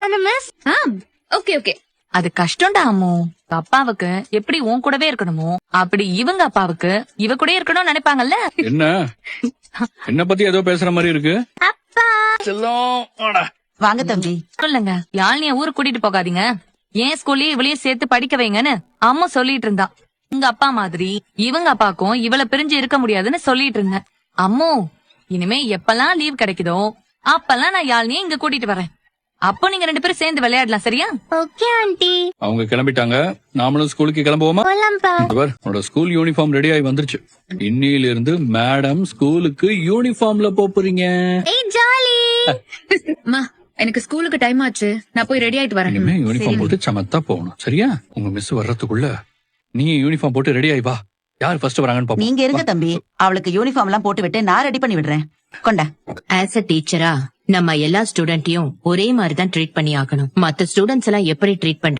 Miss. Okay okay, அது கஷ்டம்டா அம்மு. அப்பாவுக்கு எப்படி உன் கூடவே இருக்கணுமோ அப்படி இவங்க அப்பாவுக்கு இவ கூட இருக்கணும்னு நினைப்பாங்கல்ல. என்ன என்ன பத்தி ஏதோ பேசுற மாதிரி இருக்கு. அப்பா செல்லம், வாடா. வாங்க தம்பி. சொல்லுங்க, யாழ்னிய ஊருக்கு கூட்டிட்டு போகாதீங்க, ஏன் ஸ்கூல்லயே இவளையும் சேர்த்து படிக்க வைங்கன்னு அம்மா சொல்லிட்டு இருந்தா. உங்க அப்பா மாதிரி இவங்க அப்பாக்கும் இவள பிரிஞ்சு இருக்க முடியாதுன்னு சொல்லிட்டு இருந்தேன். அம்மோ, இனிமே எப்பெல்லாம் லீவ் கிடைக்குதோ அப்பெல்லாம் நான் யாழ்னிய இங்க கூட்டிட்டு வரேன். அப்போ நீங்க 2 பேரும் சேர்ந்து விளையாடலாம், சரியா? Okay aunty. அவங்க கிளம்பிட்டாங்க, நாமளும் ஸ்கூலுக்கு கிளம்புவோமா? போலாம்ப்பா. உன்னோட ஸ்கூல் யூனிஃபார்ம் ரெடி ஆகி வந்துருச்சு. இன்னில இருந்து மேடம் ஸ்கூலுக்கு யூனிஃபார்ம்ல போறீங்க. ஏய் ஜாலி. அம்மா, எனக்கு ஸ்கூலுக்கு டைம் ஆச்சு, நான் போய் ரெடி ஆயிட்டு வரேன். இனிமே யூனிஃபார்ம் போட்டு சமத்தா போகணும், சரியா? உங்க மிஸ் வர்றதுக்குள்ள நீ யூனிஃபார்ம் போட்டு ரெடி ஆயி வா. யார் ஃபர்ஸ்ட் வராங்கன்னு பாப்போம். நீங்க இருங்க தம்பி, அவளுக்கு யூனிஃபார்ம் எல்லாம் போட்டு விட்டு நான் ரெடி பண்ணி விடுறேன். கொண்டா. ஆஸ் அ டீச்சரா நம்ம எல்லா ஸ்டூடெண்ட்டையும் ஒரே மாதிரி தான் ட்ரீட் பண்ணி ஆகணும். மத்த ஸ்டூடெண்ட்ஸ் எல்லாம் எப்படி ட்ரீட் பண்ற